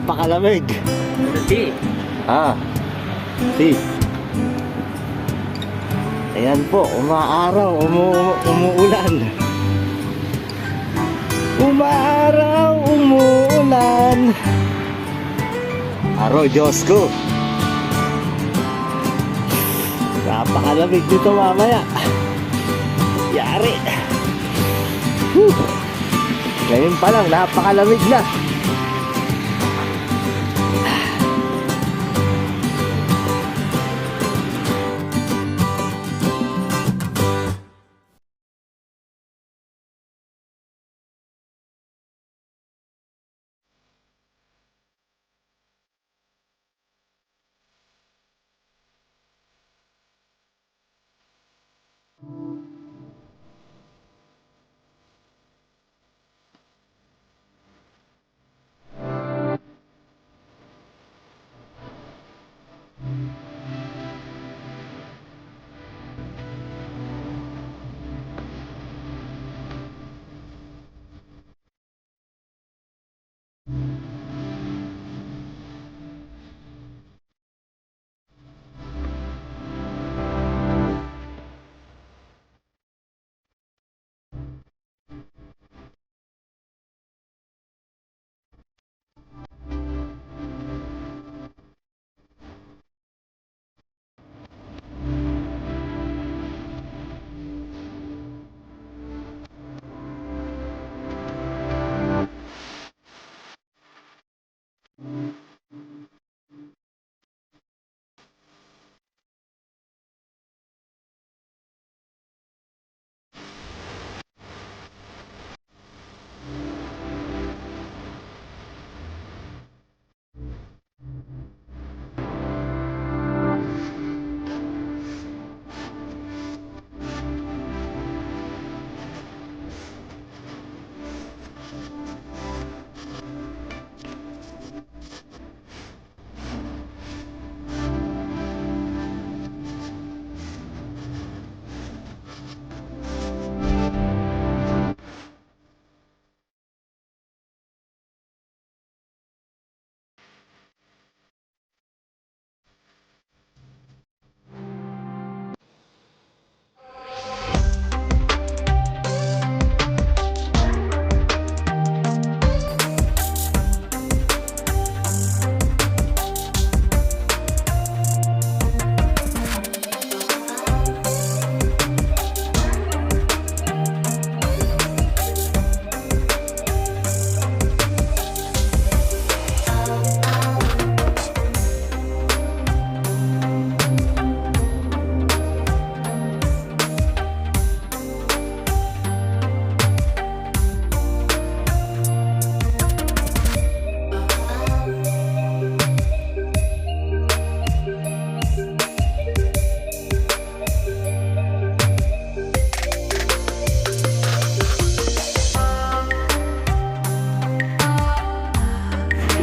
Napakalamig. Tea. See. Ayan po, umaaraw, umuulan. Umaaraw, umuulan. Araw, Diyos ko. Napakalamig dito mamaya. Yari. Ngayon pa lang, napakalamig na.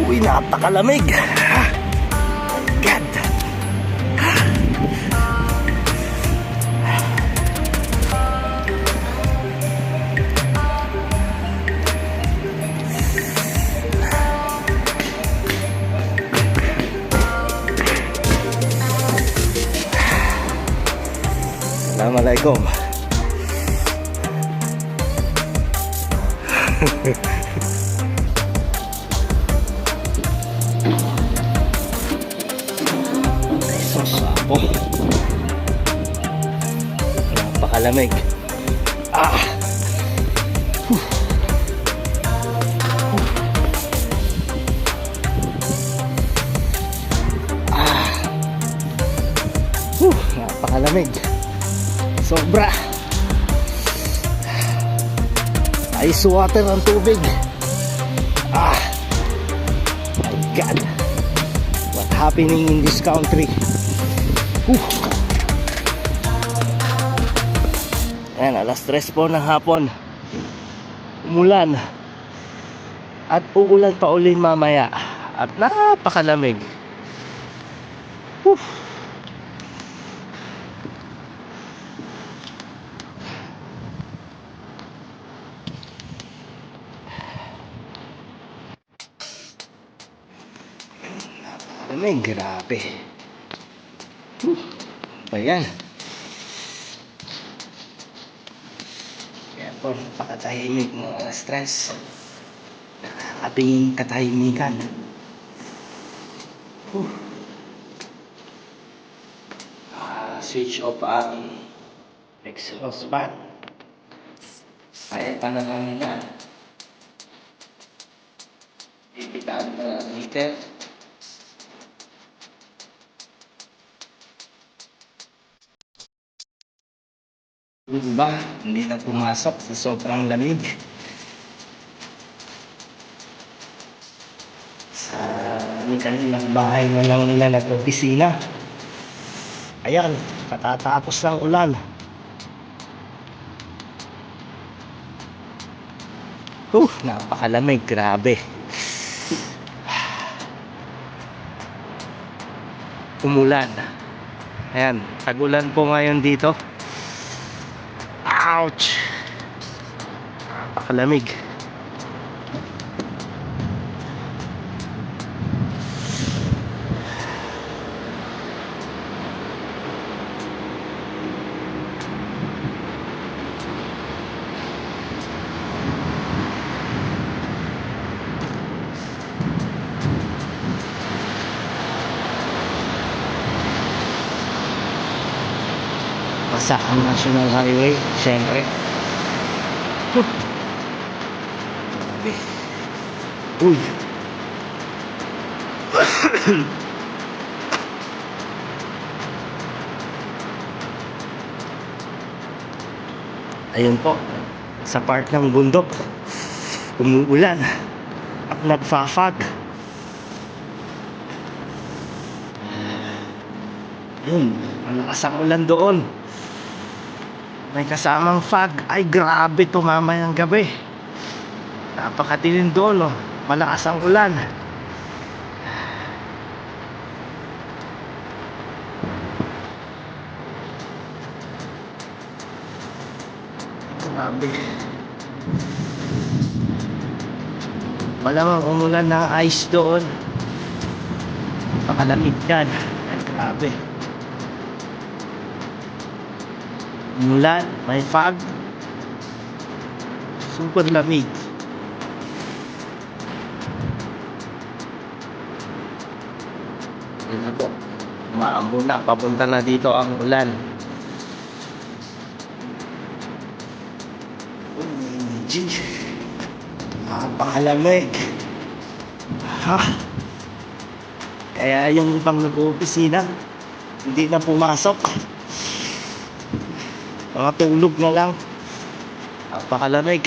Uy, napakalamig. God. Assalamualaikum. Oh, napakalamig. Napakalamig. Sobra. Ice water ang tubig. My God. What happening in this country? Ayan, alas 3 po ng hapon. Umulan. At uulan pa uli mamaya. At napakalamig. Napakalamig, grabe. Ayan. Kaya po, napakatahimik ng stress. Ating katahimikan. Switch off ang exhaust fan. Kaya pa na namin yan. Ipitaan na ang heater. Diba? Hindi na pumasok sa sobrang lamig. Sa kanilang bahay na lang nila nag-opisina. Ayan, katatapos ng ulan. Napakalamig, grabe. Umulan. Ayan, tag-ulan po ngayon dito. Ouch! Napakalamig. Basa ang National Highway, syempre. Uy! Ayun po, sa part ng bundok, umuulan at nagfa-fog. Yun, malakas ang ulan doon. May kasamang fog. Ay, grabe to mamayang gabi. Napakatinin doon, oh. Malakas ang ulan. Grabe. Malamang umulan ng ice doon. Pakalamig yan. Ay, grabe. Umulan, may fog. Super lamig. Yun na po. Umaambon na. Papunta na dito ang ulan. Napakalamig. Ha? Kaya yung ibang nag-opisina hindi na pumasok. Mga tulog na lang. Napakalamig.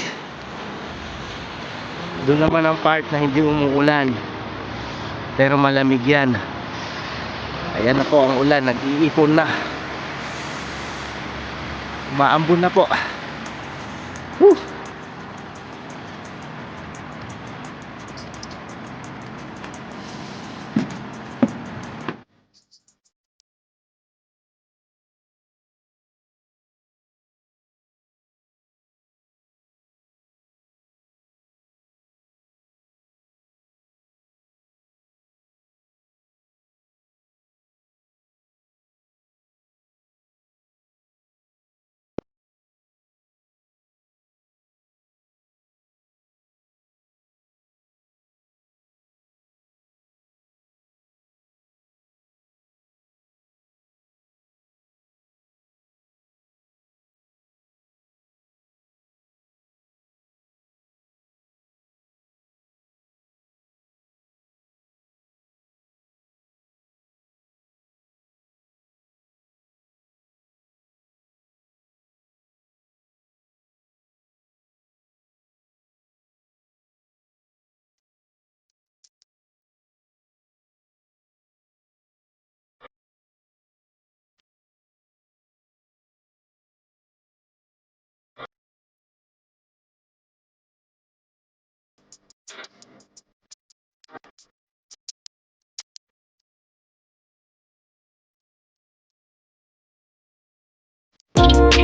Doon naman ang part na hindi umuulan, pero malamig yan. Ayan na po ang ulan, nag-iipon na. Umaambon na po. Whew!